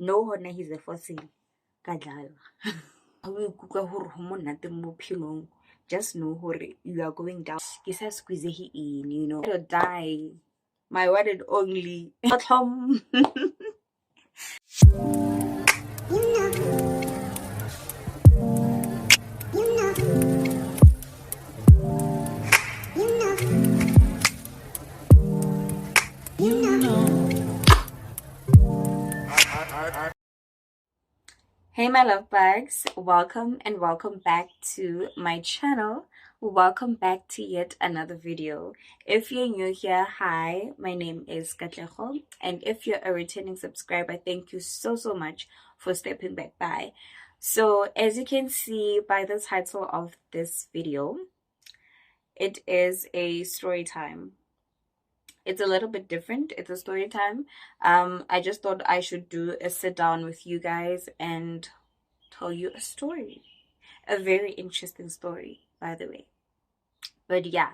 no hona he's a fossil ka dlala. Ha o ikutlwa hore ho monate mo bophelong, just know hore you are going down. Ke sa squeeze in, you know. I'll die. My one and only. Hey my love bugs, welcome and welcome back to my channel. Welcome back to yet another video. If you're new here, hi, my name is Katlisinah, and if you're a returning subscriber, thank you so much for stepping back by. So as you can see by the title of this video, it is a story time. It's a little bit different. It's a story time. I just thought I should do a sit down with you guys and tell you a story. A very interesting story, by the way. But yeah,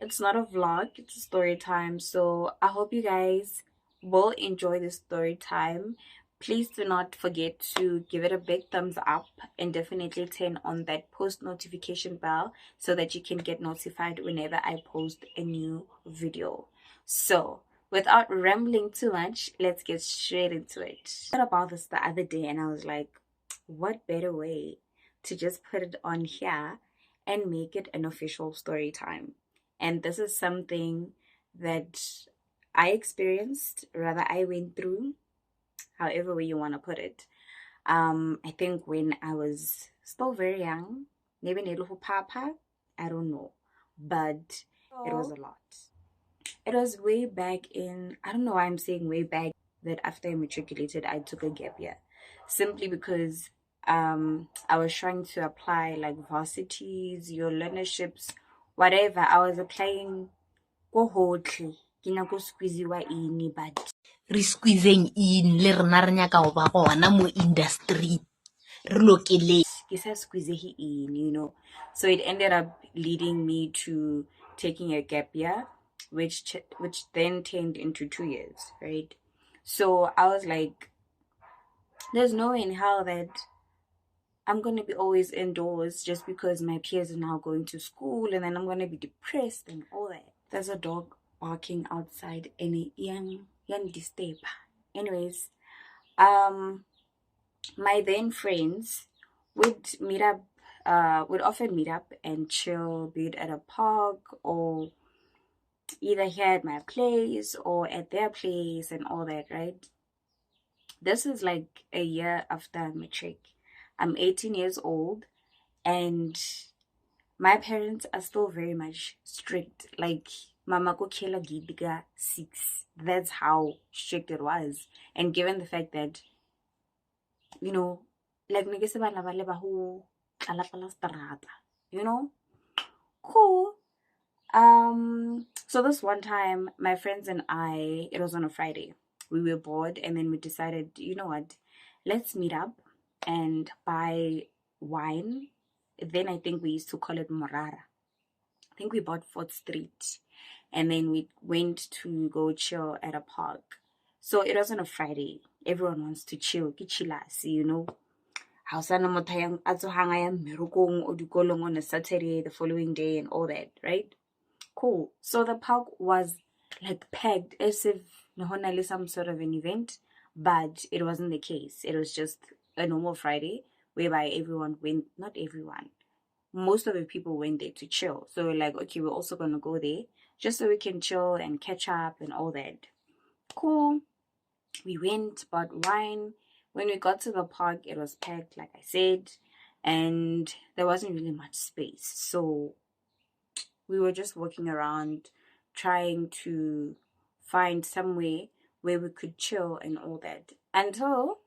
it's not a vlog, it's a story time. So I hope you guys will enjoy this story time. Please do not forget to give it a big thumbs up and definitely turn on that post notification bell so that you can get notified whenever I post a new video. So without rambling too much, let's get straight into it. I thought about this the other day and I was like, what better way to just put it on here and make it an official story time? And this is something that I experienced, rather I went through, however way you want to put it. I think when I was still very young, maybe a little papa, I don't know, but it was a lot. It was way back in, I don't know why I'm saying way back, that after I matriculated, I took a gap year. Simply because I was trying to apply like varsities, your learnerships, whatever. I was applying go hotle. Ke nyako squeeziwa in, but re squeezing in le rena re nyaka go ba gona mo industry re lokele ke sa squeeze in, you know. So it ended up leading me to taking a gap year, which then turned into 2 years, right? So I was like, there's no way in hell that I'm going to be always indoors just because my peers are now going to school, and then I'm going to be depressed and all that. There's a dog barking outside and a young disturb. Anyways, my then friends would meet up, would often meet up and chill, be it at a park or either here at my place or at their place and all that, right? This is like a year after matric. I'm 18 years old and my parents are still very much strict. Like, mama ko khela gidiga 6. That's how strict it was. And given the fact that, you know, like you know, cool. So this one time, my friends and I, it was on a Friday. We were bored and then we decided, you know what, let's meet up and buy wine. Then I think we used to call it morara. I think we bought 4th Street and then we went to go chill at a park. So it was on a Friday. Everyone wants to chill, you know. On a Saturday, the following day and all that, right? Cool. So the park was like packed as if Nahonali some sort of an event, but it wasn't the case. It was just a normal Friday whereby everyone went, not everyone, most of the people went there to chill. So we're like, okay, we're also gonna go there just so we can chill and catch up and all that. Cool. We went, bought wine. When we got to the park, it was packed, like I said, and there wasn't really much space. So we were just walking around trying to find somewhere where we could chill and all that, until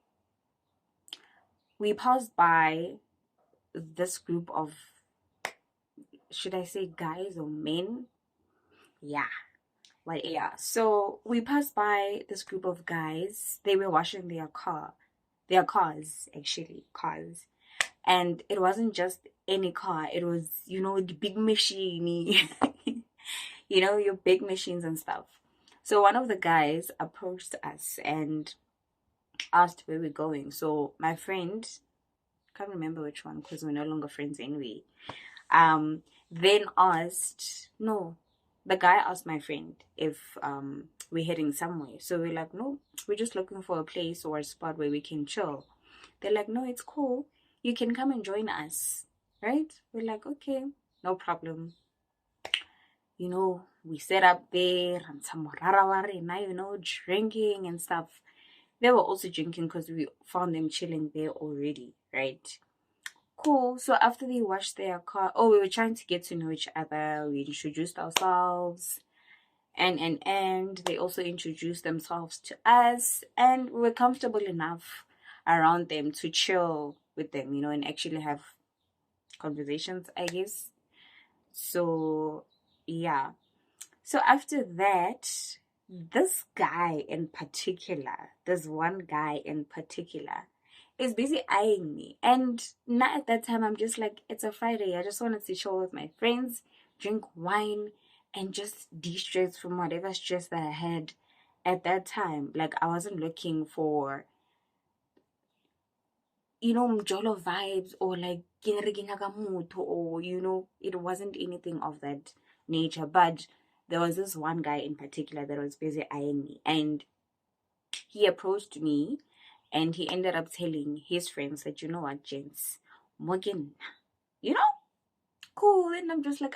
we passed by this group of, should I say guys or men? Yeah. Like, yeah. So we passed by this group of guys. They were washing their cars, actually, cars. And it wasn't just any car. It was, you know, the big machine. You know, your big machines and stuff. So one of the guys approached us and asked where we're going. So my friend, can't remember which one because we're no longer friends anyway, then asked, no, the guy asked my friend if we're heading somewhere. So we're like, no, we're just looking for a place or a spot where we can chill. They're like, no, it's cool, you can come and join us, right? We're like, okay, no problem. We set up there and some drinking and stuff. They were also drinking because we found them chilling there already, right? Cool. So after they washed their car, we were trying to get to know each other. We introduced ourselves, and they also introduced themselves to us, and we were comfortable enough around them to chill with them, and actually have conversations, I guess. So yeah. So after that, this guy in particular, this one guy in particular, is busy eyeing me. And now at that time, I'm just like, it's a Friday. I just wanted to chill with my friends, drink wine, and just de-stress from whatever stress that I had at that time. Like, I wasn't looking for, mjolo vibes or like, or, it wasn't anything of that nature. But there was this one guy in particular that was busy eyeing me. And he approached me and he ended up telling his friends that, you know what, gents, Morgan, you know, cool. And I'm just like,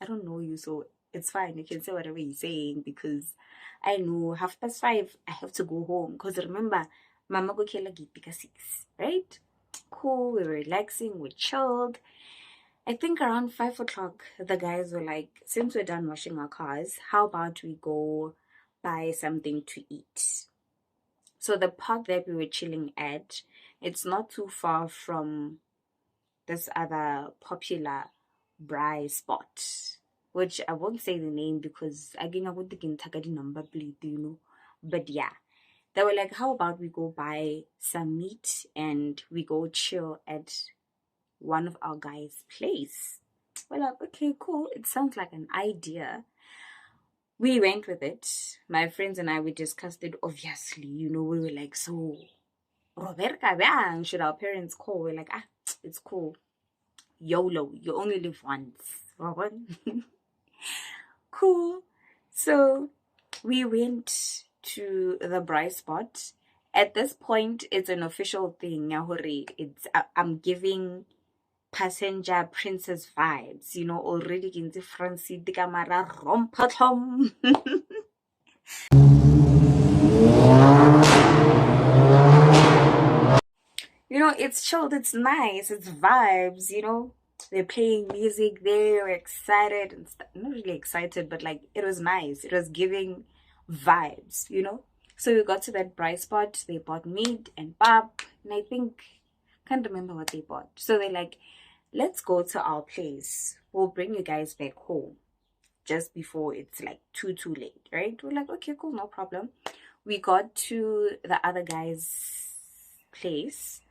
I don't know you, so it's fine. You can say whatever you're saying because I know 5:30, I have to go home. Because remember, Mama go kela gipika 6, right? Cool, we were relaxing, we chilled. I think around 5 o'clock, the guys were like, since we're done washing our cars, how about we go buy something to eat? So the park that we were chilling at, it's not too far from this other popular braai spot, which I won't say the name because again I would think in Takadi number plate. But yeah, they were like, how about we go buy some meat and we go chill at one of our guys' place? We're like, okay, cool. It sounds like an idea. We went with it. My friends and I, we discussed it, obviously. We were like, so, Roberta, bang, should our parents call? We're like, it's cool. YOLO, you only live once. Cool. So, we went to the braai spot. At this point, it's an official thing. I'm giving passenger princess vibes, already in the front seat, the camera rompatom. It's chilled, it's nice, it's vibes, they're playing music, they're excited and not really excited, but like it was nice, it was giving vibes. So we got to that bright spot, they bought meat and pap, and I think, can't remember what they bought. So they're like, let's go to our place, we'll bring you guys back home just before it's like too late, right? We're like, okay, cool, no problem. We got to the other guy's place.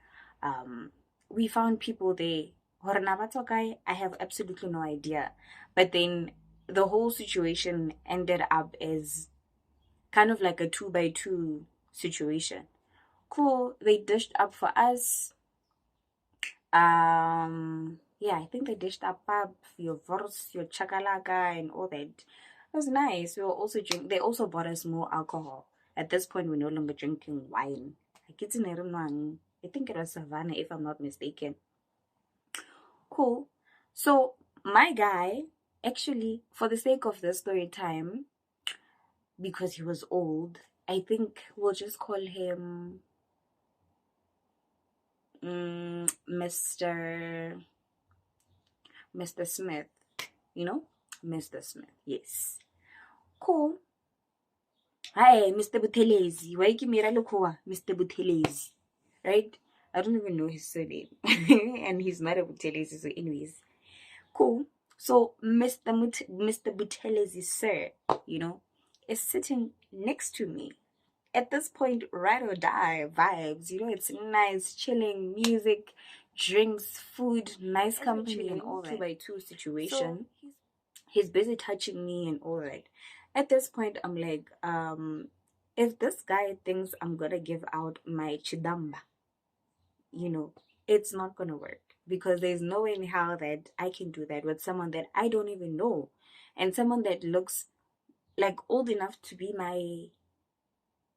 We found people there. I have absolutely no idea. But then the whole situation ended up as kind of like a 2x2 situation. Cool. They dished up for us. Yeah, I think they dished up your vors, your chakalaka, and all that. It was nice. We were also They also bought us more alcohol. At this point, we're no longer drinking wine. I think it was Savannah, if I'm not mistaken. Cool. So my guy, actually, for the sake of the story time, because he was old, I think we'll just call him Mr. Smith. Mr. Smith. Yes. Cool. Hi, Mr. Buthelezi. Why give me Mr. Buthelezi? Right? I don't even know his surname. And he's not a Buthelezi, so anyways. Cool. So Mr. Buthelezi, sir, is sitting next to me. At this point, ride or die vibes. It's nice, chilling, music, drinks, food, nice company, and all that. 2x2 situation. So he's busy touching me and all that. At this point, I'm like, if this guy thinks I'm gonna give out my chidamba, it's not gonna work, because there's no way in hell that I can do that with someone that I don't even know, and someone that looks like old enough to be my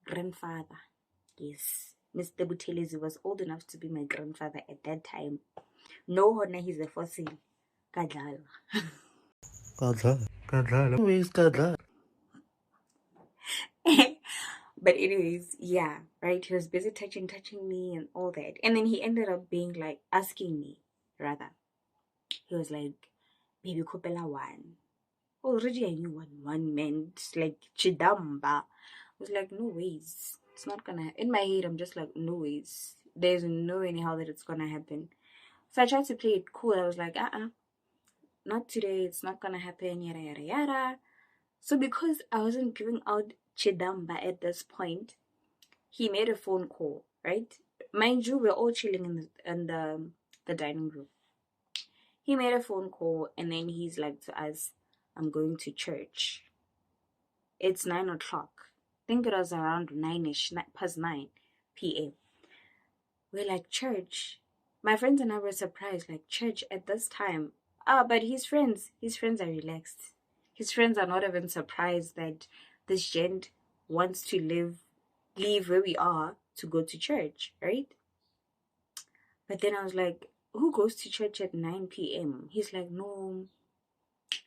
grandfather. Yes, Mr. Buthelezi was old enough to be my grandfather at that time. No, Hona, he's a fossil. Kadlala. Kadlala. But anyways, yeah, right. He was busy touching me and all that, and then he ended up being like asking me, rather. He was like, "Baby, kopela one." Already, I knew what one meant, like chidamba. I was like, "No ways, it's not gonna." In my head, I'm just like, "No ways. There's no anyhow that it's gonna happen." So I tried to play it cool. I was like, not today. It's not gonna happen. Yada yada yada. So because I wasn't giving out chidamba at this point, he made a phone call, right? Mind you, we're all chilling in the dining room. He made a phone call, and then he's like to us, "I'm going to church. It's 9 o'clock." I think it was around 9ish, past 9 p.m. We're like, "Church?" My friends and I were surprised, like, "Church at this time?" But his friends are relaxed. His friends are not even surprised that this gent wants to leave where we are to go to church, right? But then I was like, "Who goes to church at 9 p.m.?" He's like, "No,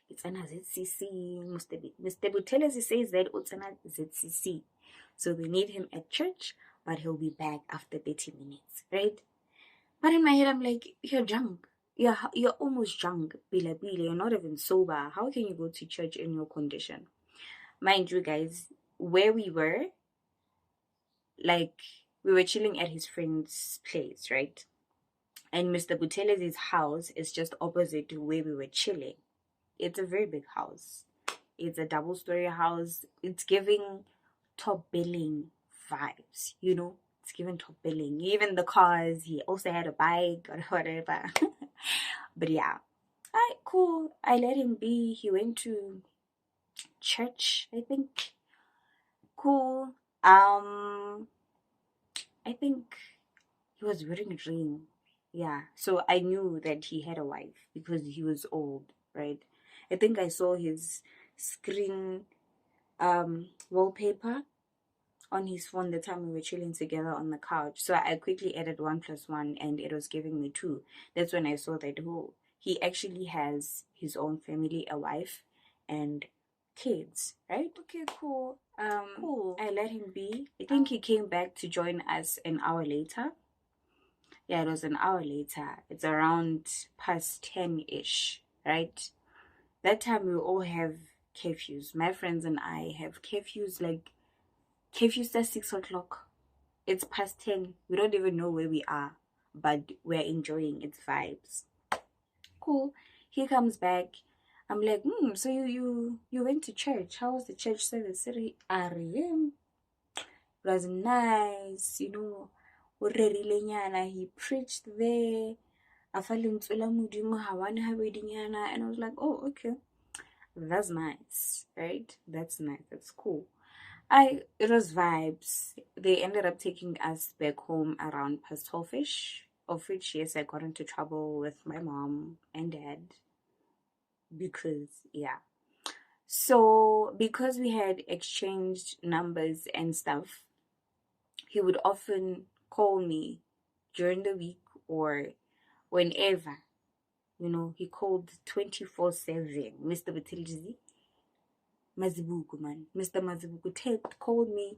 it's an ZCC. Mr. Butelesi says that it's an ZCC. So they need him at church, but he'll be back after 30 minutes, right?" But in my head, I'm like, "You're drunk. You're almost drunk. Bila. You're not even sober. How can you go to church in your condition?" Mind you, guys, where we were, like, we were chilling at his friend's place, right? And Mr. Buthelez's house is just opposite to where we were chilling. It's a very big house. It's a double-story house. It's giving top billing vibes, It's giving top billing. Even the cars, he also had a bike or whatever. But yeah. Alright, cool. I let him be. He went to church, I think. Cool. I think he was wearing a ring. Yeah. So I knew that he had a wife because he was old, right? I think I saw his screen wallpaper on his phone the time we were chilling together on the couch. So I quickly added 1+1 and it was giving me 2. That's when I saw that he actually has his own family, a wife and kids, right? Okay, cool. Cool. I let him be. I think he came back to join us an hour later. Yeah, it was an hour later. It's around past 10ish, right? That time we all have curfews. My friends and I have curfews, like curfews at 6 o'clock. It's past 10. We don't even know where we are, but we're enjoying its vibes. Cool. He comes back. I'm like, so you went to church. How was the church service? It was nice, He preached there. And I was like, oh, okay. That's nice, right? That's nice. That's cool. It was vibes. They ended up taking us back home around past 12ish, of which, yes, I got into trouble with my mom and dad because, yeah. So because we had exchanged numbers and stuff, he would often call me during the week or whenever. He called 24/7. Mr. Batiljizi Mazibuku, man. Mr. Mazibuku Ted called me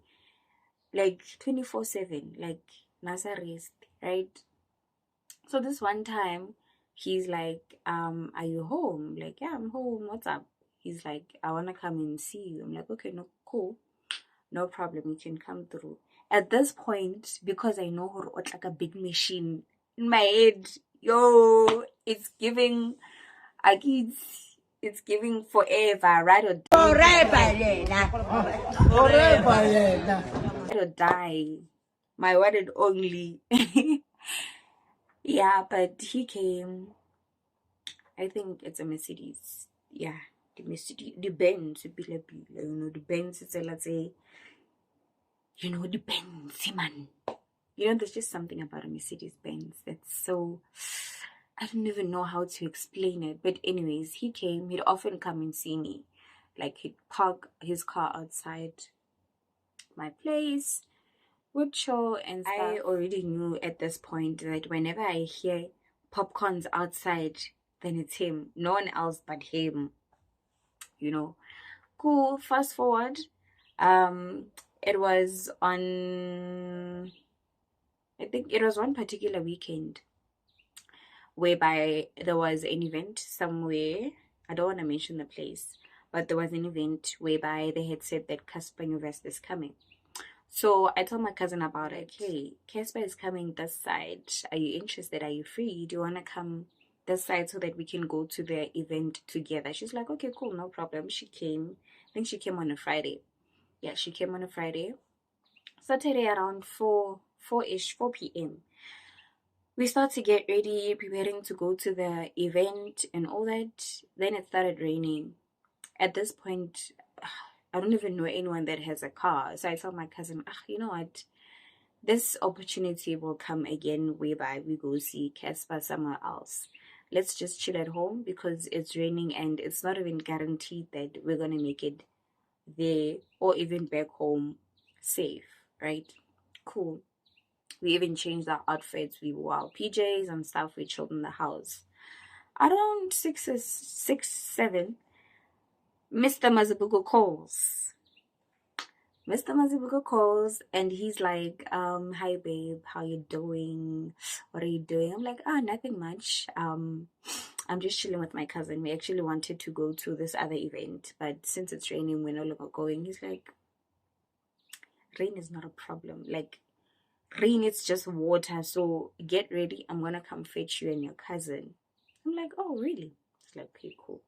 like 24/7, like Nasa rest, right? So this one time, he's like, "Are you home?" Like, "Yeah, I'm home. What's up?" He's like, "I wanna come and see you." I'm like, "Okay, no, cool, no problem. You can come through." At this point, because I know her like a big machine in my head, it's giving, like it's giving forever, right or die. My one and only. Yeah, but he came. I think it's a Mercedes. Yeah, the Mercedes, the Benz, the Benz. It's let's say You know, the Benz, man. You know, there's just something about a Mercedes Benz that's so, I don't even know how to explain it. But anyways, he came. He'd often come and see me. Like, he'd park his car outside my place, would chill and stuff. I already knew at this point that whenever I hear popcorns outside, then it's him. No one else but him. You know. Cool. Fast forward. It was on, I think it was one particular weekend whereby there was an event somewhere. I don't want to mention the place, but there was an event whereby they had said that Casper Invest is coming. So I told my cousin about it. Hey, Casper is coming this side. Are you interested? Are you free? Do you want to come this side so that we can go to the event together? She's like, okay, cool, no problem. She came. I think she came on a Friday. Yeah, she came on a Friday. Saturday around 4-ish, 4 p.m. We start to get ready, preparing to go to the event and all that. Then it started raining. At this point, I don't even know anyone that has a car. So I told my cousin, you know what? This opportunity will come again whereby we go see Casper somewhere else. Let's just chill at home because it's raining and it's not even guaranteed that we're going to make it there or even back home safe, right? Cool. We even changed our outfits. We wore our PJs and stuff. We chilled in the house. Around 7, Mr. Mazibuko calls. Mr. Mazibuko calls and he's like, hi babe, how you doing? What are you doing? I'm like, nothing much. I'm just chilling with my cousin. We actually wanted to go to this other event, but since it's raining, we're no longer going. He's like, rain is not a problem. Like, rain is just water, so get ready. I'm gonna come fetch you and your cousin. I'm like, oh really? It's like, okay, cool.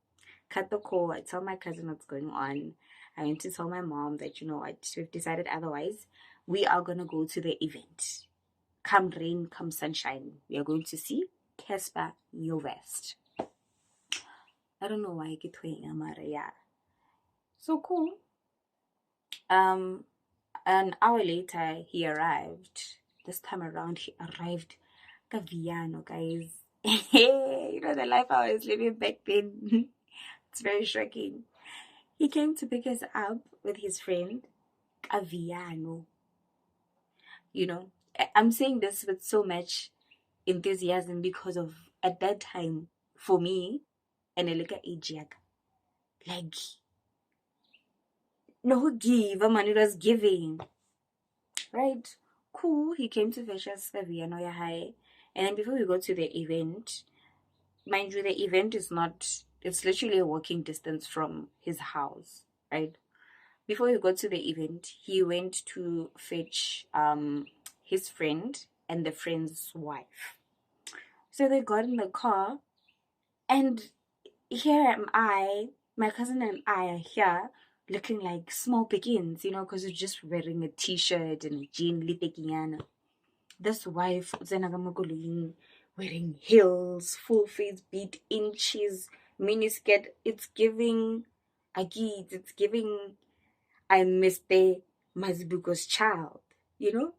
Cut the call. I tell my cousin what's going on. I went to tell my mom that, you know what, we've decided otherwise. We are gonna go to the event. Come rain, come sunshine. We are going to see Casper Nyovest. I don't know why I get Amara, yeah. So cool. An hour later he arrived. This time around he arrived Caviano, guys. You know the life I was living back then. It's very shocking. He came to pick us up with his friend Caviano. You know, I'm saying this with so much enthusiasm because of at that time for me and Elika Ajiak. Like no give, man, it was giving. Right? Cool. He came to fetch us Caviano High. And then before we go to the event, mind you, the event is not, it's literally a walking distance from his house, right? Before we got to the event, he went to fetch his friend and the friend's wife. So they got in the car, and here am I, my cousin and I are here looking like small pickings, you know, because we're just wearing a t-shirt and a jean, litekiana. This wife, wearing heels, full face beat, inches, miniskirt. It's giving agit, it's giving I'm Mr. Mazibuko's child, you know?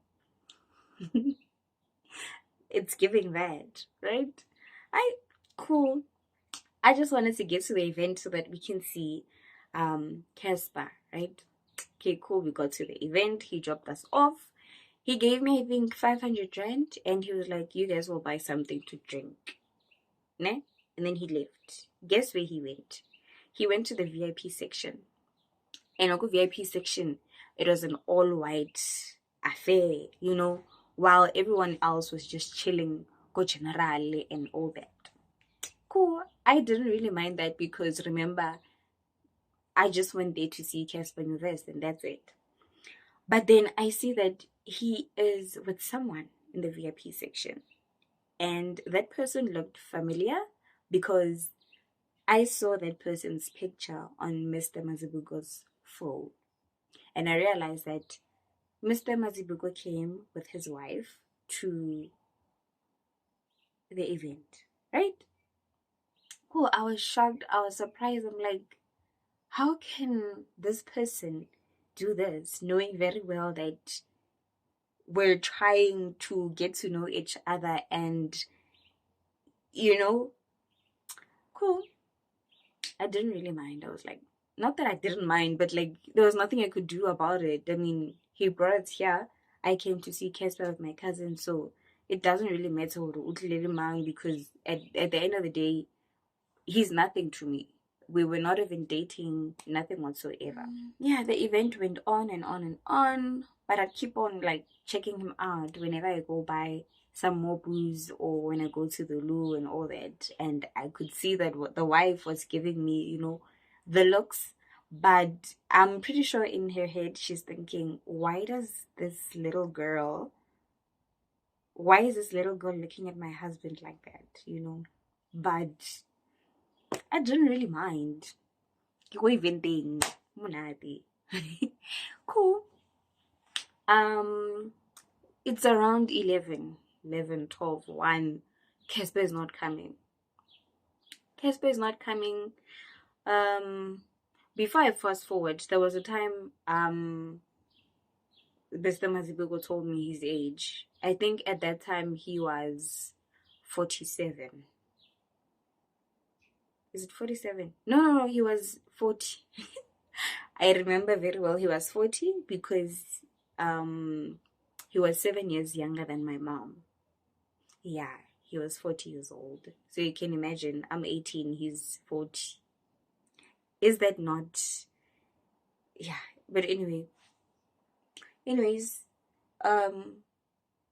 It's giving that, right? Cool. I just wanted to get to the event so that we can see Casper, right? Okay, cool. We got to the event. He dropped us off. He gave me, I think, 500 rand, and he was like, you guys will buy something to drink. Ne? And then he left. Guess where he went? He went to the VIP section. And on the VIP section, it was an all-white affair, you know, while everyone else was just chilling, go generale and all that. Cool. I didn't really mind that because remember, I just went there to see Casper Nyovest and that's it. But then I see that he is with someone in the VIP section. And that person looked familiar because I saw that person's picture on Mr. Mazibuko's phone. And I realized that Mr. Mazibuko came with his wife to the event, right? Cool. I was shocked. I was surprised. I'm like, how can this person do this, knowing very well that we're trying to get to know each other and, you know, cool. I didn't really mind. I was like, not that I didn't mind, but like there was nothing I could do about it. I mean, he brought it here. I came to see Casper with my cousin, so it doesn't really matter what utlele mang because at the end of the day, he's nothing to me. We were not even dating, nothing whatsoever. Yeah, the event went on and on and on, but I'd keep on like checking him out whenever I go buy some more booze or when I go to the loo and all that. And I could see that what the wife was giving me, the looks. But I'm pretty sure in her head she's thinking, why is this little girl looking at my husband like that? But I didn't really mind. Go eventing. Monate. Cool. Um, it's around 11, 12, 1. Casper is not coming. Casper is not coming. Before I fast forward, there was a time Mr. Mazibugo told me his age. I think at that time he was 47. Is it 47? No, he was 40. I remember very well he was 40 because he was 7 years younger than my mom. Yeah, he was 40 years old. So you can imagine, I'm 18, he's 40. Is that not? Yeah, but anyways, the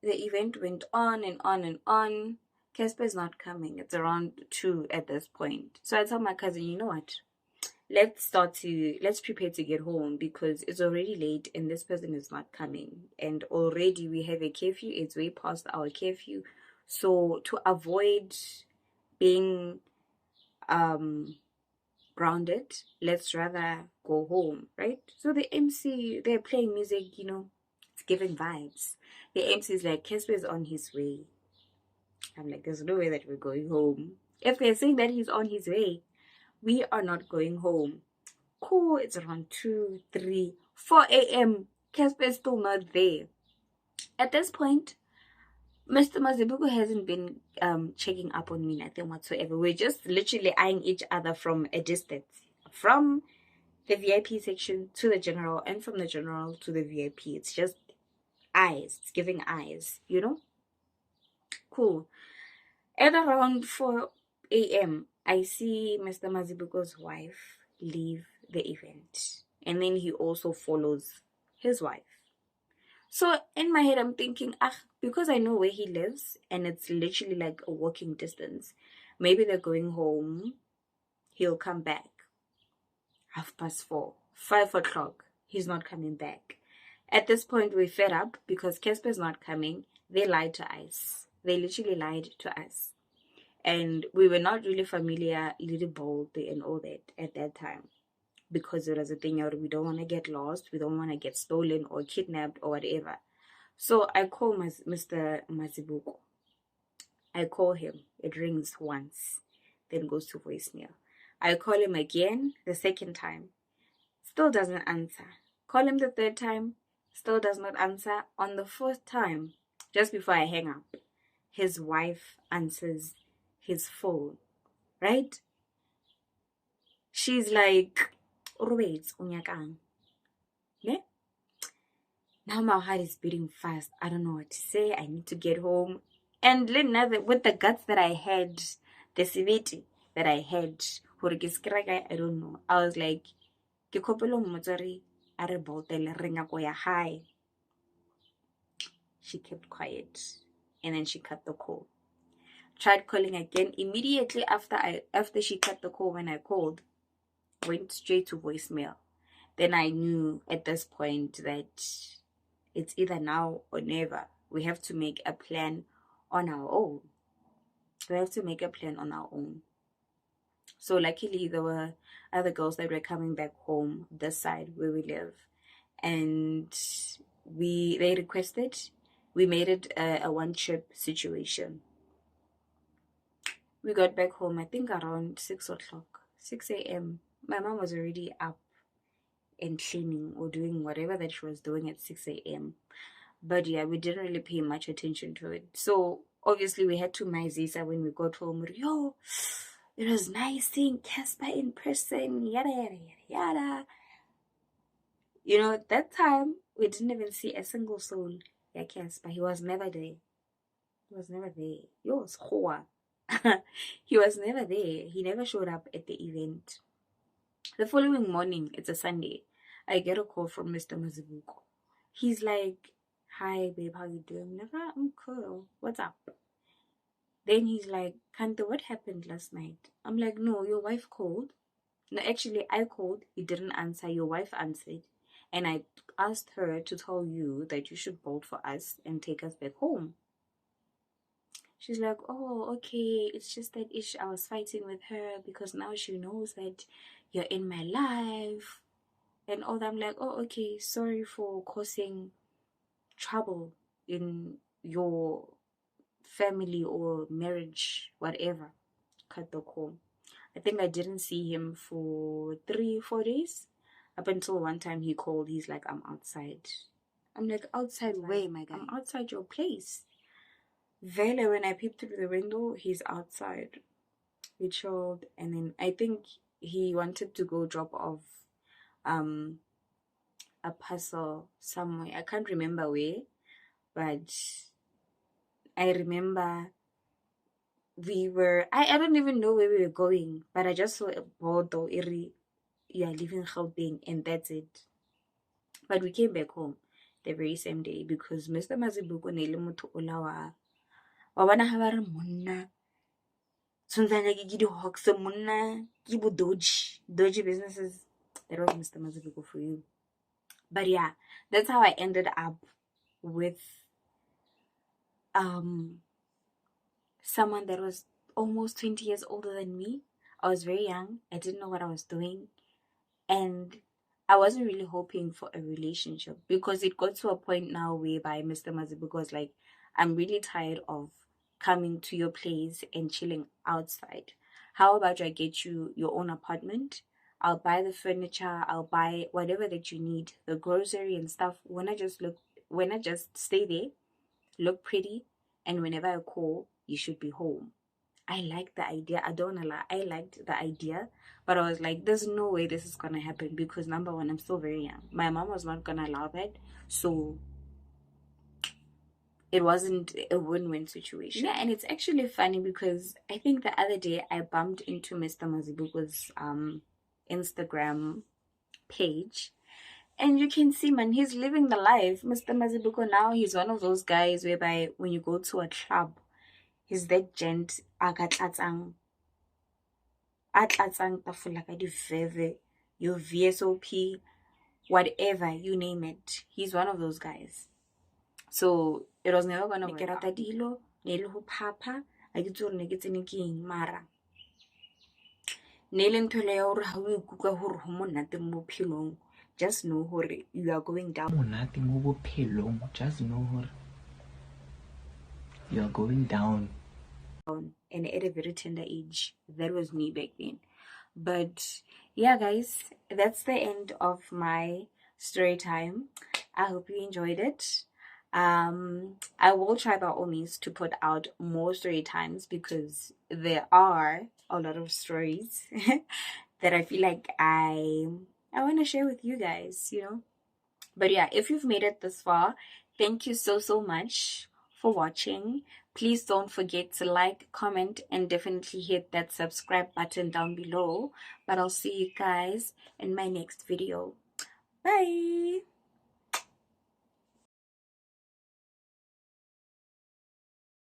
event went on and on and on. Casper's not coming. It's around 2 at this point. So I tell my cousin, you know what? Let's prepare to get home because it's already late and this person is not coming. And already we have a curfew. It's way past our curfew. So to avoid being grounded, let's rather go home, right? So the MC, they're playing music, it's giving vibes. The MC is like, Casper is on his way. I'm like, there's no way that we're going home. If they're saying that he's on his way, we are not going home. Cool, it's around 2, 3, 4 a.m. Casper is still not there. At this point, Mr. Mazibuko hasn't been checking up on me, nothing whatsoever. We're just literally eyeing each other from a distance. From the VIP section to the general, and from the general to the VIP. It's just eyes. It's giving eyes, Cool. At around 4 a.m., I see Mr. Mazibuko's wife leave the event. And then he also follows his wife. So in my head, I'm thinking, because I know where he lives and it's literally like a walking distance, maybe they're going home. He'll come back. 4:30, 5 o'clock. He's not coming back. At this point, we're fed up because Casper's not coming. They lied to us. They literally lied to us. And we were not really familiar, little bold and all that at that time. Because it was a thing we don't want to get lost. We don't want to get stolen or kidnapped or whatever. So I call Mr. Mazibuko. I call him. It rings once. Then goes to voicemail. I call him again the second time. Still doesn't answer. Call him the third time. Still does not answer. On the fourth time, just before I hang up, his wife answers his phone. Right? She's like, Robert, unyakang. Yeah? Now my heart is beating fast. I don't know what to say. I need to get home. And with the guts that I had, the civility that I had, I don't know. I was like, ke khopelo mmotsari a re boltele re nyako ya hae. She kept quiet and then she cut the call. Tried calling again immediately after she cut the call. When I called, went straight to voicemail. Then I knew at this point that it's either now or never. We have to make a plan on our own. So luckily there were other girls that were coming back home this side where we live, and they requested. We made it a one trip situation. We got back home I think around 6 o'clock, 6 a.m. My mom was already up and cleaning or doing whatever that she was doing at 6 a.m. But yeah, we didn't really pay much attention to it. So obviously we had to Maizisa when we got home. Yo, it was nice seeing Casper in person, yada yada yada yada. You know, at that time we didn't even see a single soul. Yeah, Casper. He was never there. He was never there. Yo, Schoa. He was never there. He never showed up at the event. The following morning, it's a Sunday, I get a call from Mr. Mazibuko. He's like, "Hi babe, how you doing?" I'm like, "Ah, I'm cool. What's up?" Then he's like, "Kante, what happened last night?" I'm like, "No, your wife called." No, actually, I called. You didn't answer. Your wife answered. And I asked her to tell you that you should bolt for us and take us back home. She's like, "Oh, okay. It's just that I was fighting with her because now she knows that you're in my life and all that." I'm like, "Oh, okay. Sorry for causing trouble in your family or marriage, whatever." Cut the call. I think I didn't see him for 3, 4 days. Up until one time he called. He's like, "I'm outside." I'm like, "Outside where, my guy?" "I'm outside your place." Vele, when I peeped through the window, he's outside. We chilled, and then I think he wanted to go drop off um a parcel somewhere. I can't remember where, but I remember I don't even know where we were going, but I just saw a board or iri, "You are leaving Gauteng," and that's it. But we came back home the very same day because Mr. Mazibuko ne le motho ola wa bona ha ba re monna tshwantsane ke di-hawks monna ke bo doji businesses. That was Mr. Mazibuko for you. But yeah, that's how I ended up with someone that was almost 20 years older than me. I was very young. I didn't know what I was doing. And I wasn't really hoping for a relationship because it got to a point now whereby Mr. Mazibuko was like, "I'm really tired of coming to your place and chilling outside. How about I get you your own apartment? I'll buy the furniture, I'll buy whatever that you need, the grocery and stuff. When I just stay there, look pretty, and whenever I call, you should be home." I liked the idea. I don't wanna lie. I liked the idea. But I was like, there's no way this is gonna happen because number one, I'm still very young. My mom was not gonna allow that. So it wasn't a win-win situation. Yeah, and it's actually funny because I think the other day I bumped into Mr. Mazibuko's Instagram page. And you can see, man, he's living the life. Mr. Mazibuko now, he's one of those guys whereby when you go to a club, he's that gent a tlatsang tafula ka di-veve, your VSOP, whatever, you name it. He's one of those guys. So it was never gonna work out. Dilo ne le ho phapha a ke tsore ne ke tsene ke eng mara ne le ntho le ya hore ha o ikutlwa hore ho monate mo bophelong, just know hore you are going down. Monate mo bophelong, just know hore you are going down. And at a very tender age. That was me back then. But yeah, guys, that's the end of my story time. I hope you enjoyed it. I will try by all means to put out more story times because there are a lot of stories that I feel like I want to share with you guys, you know. But yeah, if you've made it this far, thank you so much for watching. Please don't forget to like, comment, and definitely hit that subscribe button down below. But I'll see you guys in my next video. Bye!